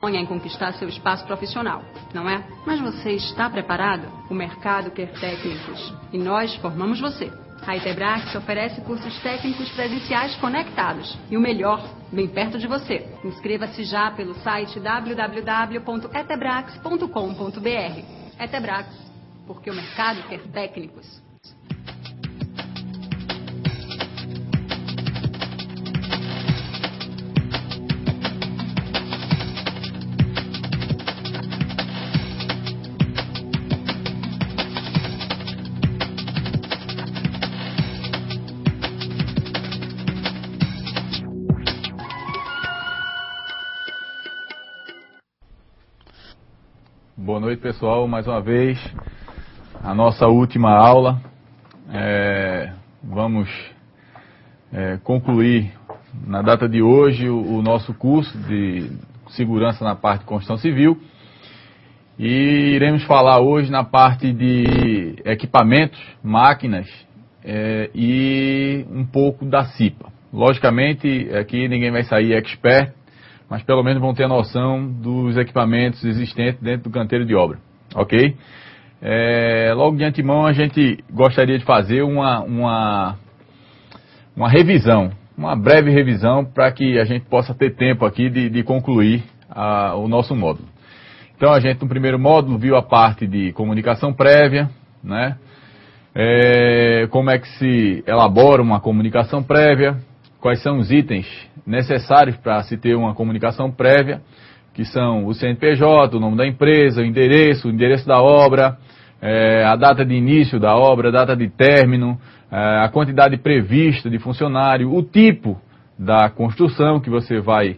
sonha em conquistar seu espaço profissional, não é? Mas você está preparado? O mercado quer técnicos e nós formamos você. A Etebrax oferece cursos técnicos presenciais conectados e o melhor, bem perto de você. Inscreva-se já pelo site www.etebrax.com.br. Etebrax, porque o mercado quer técnicos. Boa noite, pessoal, mais uma vez, a nossa última aula. Vamos concluir na data de hoje o nosso curso de segurança na parte de construção civil e iremos falar hoje na parte de equipamentos, máquinas e um pouco da CIPA. Logicamente, aqui ninguém vai sair expert, mas pelo menos vão ter a noção dos equipamentos existentes dentro do canteiro de obra, ok? Logo de antemão, a gente gostaria de fazer uma revisão, uma breve revisão, para que a gente possa ter tempo aqui de concluir o nosso módulo. Então, a gente no primeiro módulo viu a parte de comunicação prévia, né? Como é que se elabora uma comunicação prévia, quais são os itens necessários para se ter uma comunicação prévia, que são o CNPJ, o nome da empresa, o endereço da obra, a data de início da obra, a data de término, a quantidade prevista de funcionário, o tipo da construção que você vai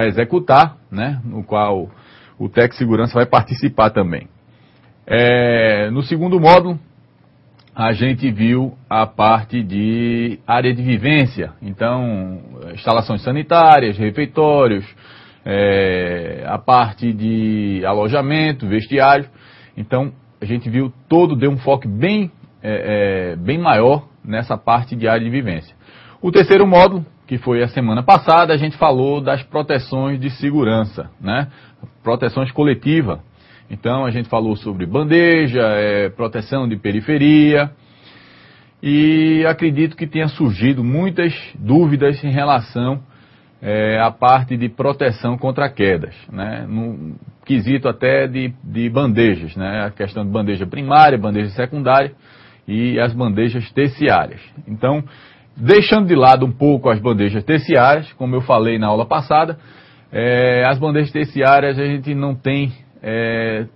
executar, né, no qual o técnico de segurança vai participar também. No segundo módulo, a gente viu a parte de área de vivência, então instalações sanitárias, refeitórios, a parte de alojamento, vestiário. Então a gente viu deu um foco bem maior nessa parte de área de vivência. O terceiro módulo, que foi a semana passada, a gente falou das proteções de segurança, né? Proteções coletivas. Então a gente falou sobre bandeja, proteção de periferia, e acredito que tenha surgido muitas dúvidas em relação à parte de proteção contra quedas, né? No quesito até de bandejas, né? A questão de bandeja primária, bandeja secundária e as bandejas terciárias. Então, deixando de lado um pouco as bandejas terciárias, como eu falei na aula passada, as bandejas terciárias a gente não tem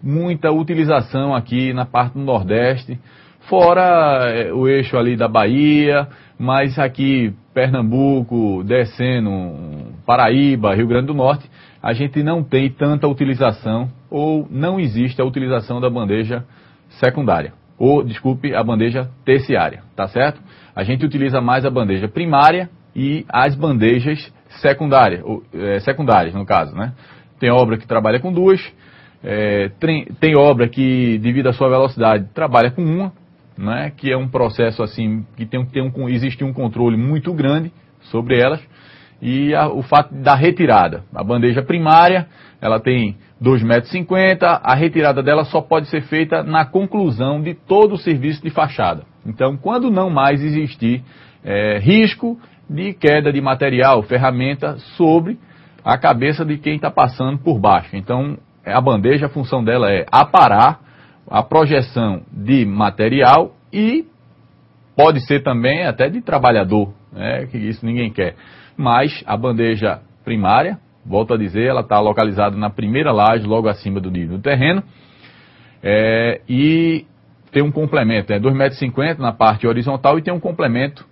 muita utilização aqui na parte do Nordeste, fora o eixo ali da Bahia, mas aqui Pernambuco, descendo Paraíba, Rio Grande do Norte, a gente não tem tanta utilização, ou não existe a utilização da bandeja secundária, a bandeja terciária, tá certo? A gente utiliza mais a bandeja primária e as bandejas secundárias no caso, né? Tem obra que trabalha com duas, tem obra que, devido à sua velocidade, trabalha com uma, né, que é um processo assim, que existe um controle muito grande sobre elas, e o fato da retirada. A bandeja primária, ela tem 2,50 m, a retirada dela só pode ser feita na conclusão de todo o serviço de fachada. Então, quando não mais existir risco de queda de material, ferramenta sobre a cabeça de quem está passando por baixo. Então, a bandeja, a função dela é aparar a projeção de material e pode ser também até de trabalhador, né, que isso ninguém quer. Mas a bandeja primária, volto a dizer, ela está localizada na primeira laje, logo acima do nível do terreno, e tem um complemento, 2,50 m na parte horizontal e tem um complemento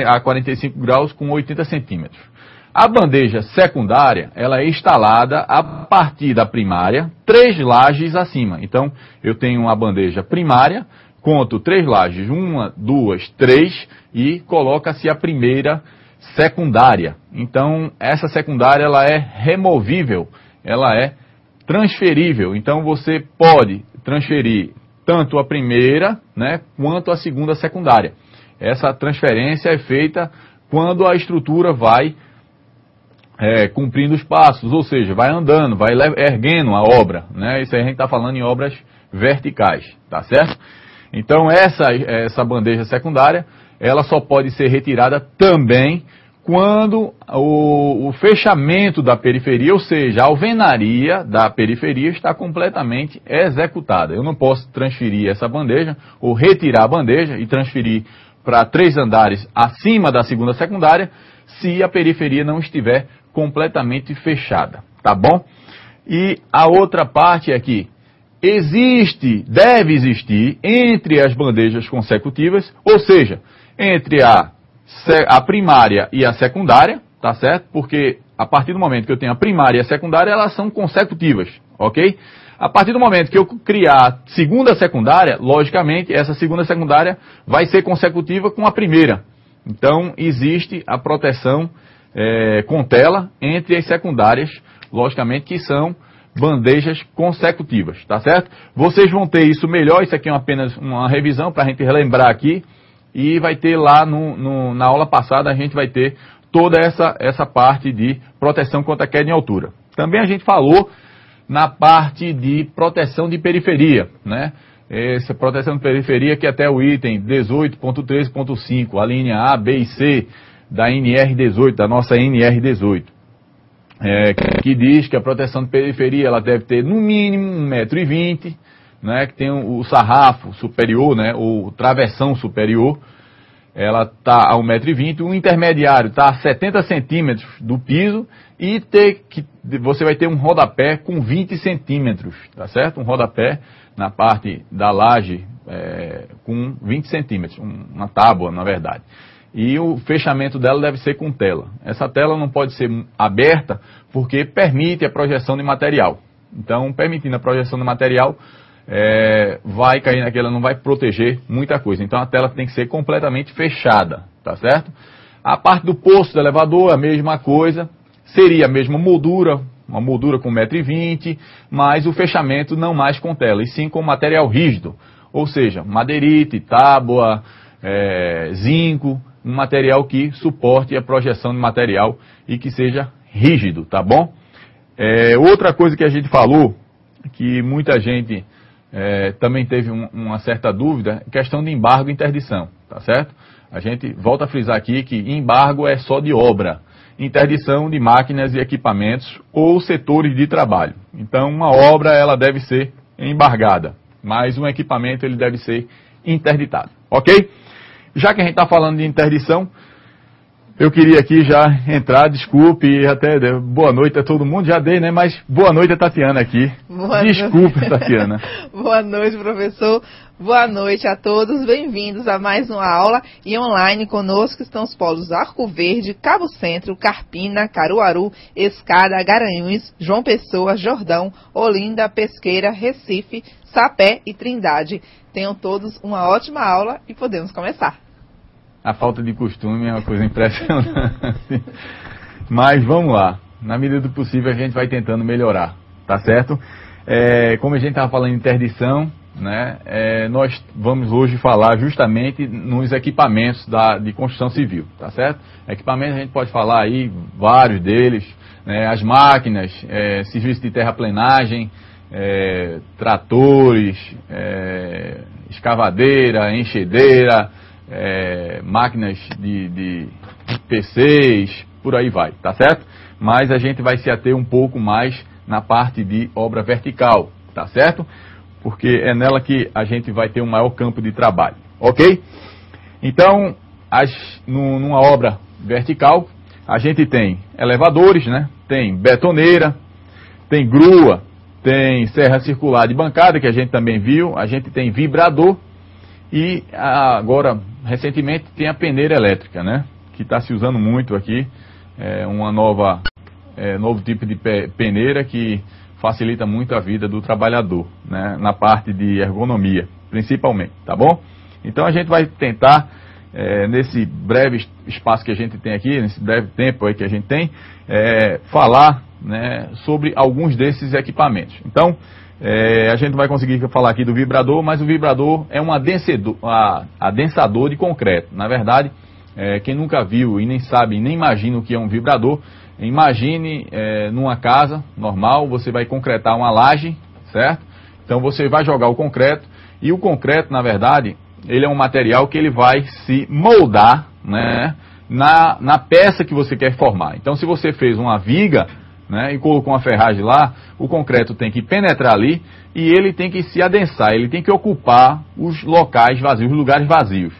a 45 graus com 80 centímetros. A bandeja secundária, ela é instalada a partir da primária, 3 lajes acima. Então, eu tenho a bandeja primária, conto 3 lajes, 1, 2, 3, e coloca-se a primeira secundária. Então, essa secundária, ela é removível, ela é transferível. Então, você pode transferir tanto a primeira, né, quanto a segunda secundária. Essa transferência é feita quando a estrutura vai cumprindo os passos, ou seja, vai andando, vai erguendo a obra, né? Isso aí a gente está falando em obras verticais, tá certo? Então essa bandeja secundária, ela só pode ser retirada também quando o fechamento da periferia, ou seja, a alvenaria da periferia está completamente executada. Eu não posso transferir essa bandeja, ou retirar a bandeja e transferir para 3 andares acima da segunda secundária, se a periferia não estiver completamente fechada, tá bom? E a outra parte é que deve existir entre as bandejas consecutivas, ou seja, entre a primária e a secundária, tá certo? Porque a partir do momento que eu tenho a primária e a secundária, elas são consecutivas, ok? A partir do momento que eu criar a segunda secundária, logicamente, essa segunda secundária vai ser consecutiva com a primeira. Então, existe a proteção com tela entre as secundárias, logicamente, que são bandejas consecutivas, tá certo? Vocês vão ter isso melhor, isso aqui é apenas uma revisão para a gente relembrar aqui, e vai ter lá na aula passada, a gente vai ter toda essa parte de proteção contra queda em altura. Também a gente falou na parte de proteção de periferia, né? Essa proteção de periferia que até o item 18.13.5, a linha A, B e C da NR18, da nossa NR18, que diz que a proteção de periferia ela deve ter no mínimo 1,20 m, né, que tem o sarrafo superior, né, o travessão superior, ela está a 1,20 m, o intermediário está a 70 centímetros do piso e você vai ter um rodapé com 20 centímetros, tá certo? Um rodapé na parte da laje com 20 centímetros, uma tábua, na verdade. E o fechamento dela deve ser com tela. Essa tela não pode ser aberta porque permite a projeção de material. Então, permitindo a projeção de material, vai cair naquela, não vai proteger muita coisa. Então a tela tem que ser completamente fechada, tá certo? A parte do posto do elevador, a mesma coisa, seria a mesma moldura, uma moldura com 1,20 m, mas o fechamento não mais com tela, e sim com material rígido, ou seja, madeirite, tábua, zinco, um material que suporte a projeção de material e que seja rígido, tá bom? Outra coisa que a gente falou, que muita gente também teve uma certa dúvida, questão de embargo e interdição, tá certo? A gente volta a frisar aqui que embargo é só de obra, interdição de máquinas e equipamentos ou setores de trabalho. Então, uma obra ela deve ser embargada, mas um equipamento ele deve ser interditado, ok? Já que a gente está falando de interdição, eu queria aqui já entrar, desculpe, até boa noite a todo mundo, já dei, né? Mas boa noite a Tatiana aqui. Desculpe, Tatiana. Boa noite, professor. Boa noite a todos. Bem-vindos a mais uma aula. E online conosco estão os polos Arco Verde, Cabo Centro, Carpina, Caruaru, Escada, Garanhuns, João Pessoa, Jordão, Olinda, Pesqueira, Recife, Sapé e Trindade. Tenham todos uma ótima aula e podemos começar. A falta de costume é uma coisa impressionante. Mas vamos lá. Na medida do possível a gente vai tentando melhorar, tá certo? Como a gente estava falando de interdição, né, nós vamos hoje falar justamente nos equipamentos de construção civil, tá certo? Equipamentos a gente pode falar aí, vários deles, né, as máquinas, serviço de terraplenagem, tratores, escavadeira, enxedeira, máquinas de PCs, por aí vai, tá certo? Mas a gente vai se ater um pouco mais na parte de obra vertical, tá certo? Porque é nela que a gente vai ter um maior campo de trabalho, ok? Então, numa obra vertical, a gente tem elevadores, né? Tem betoneira, tem grua, tem serra circular de bancada, que a gente também viu, a gente tem vibrador, e agora, recentemente, tem a peneira elétrica, né? Que está se usando muito aqui, novo tipo de peneira que facilita muito a vida do trabalhador, né? Na parte de ergonomia, principalmente, tá bom? Então a gente vai tentar, nesse breve espaço que a gente tem aqui, nesse breve tempo aí que a gente tem, falar, né, sobre alguns desses equipamentos. Então, a gente vai conseguir falar aqui do vibrador, mas o vibrador é um adensador de concreto. Na verdade, quem nunca viu e nem sabe, nem imagina o que é um vibrador, Imagine numa casa normal, você vai concretar uma laje, certo? Então você vai jogar o concreto, e o concreto, na verdade, ele é um material que ele vai se moldar, né, na peça que você quer formar. Então se você fez uma viga, né, e colocou uma ferragem lá, o concreto tem que penetrar ali e ele tem que se adensar, ele tem que ocupar os locais vazios, os lugares vazios.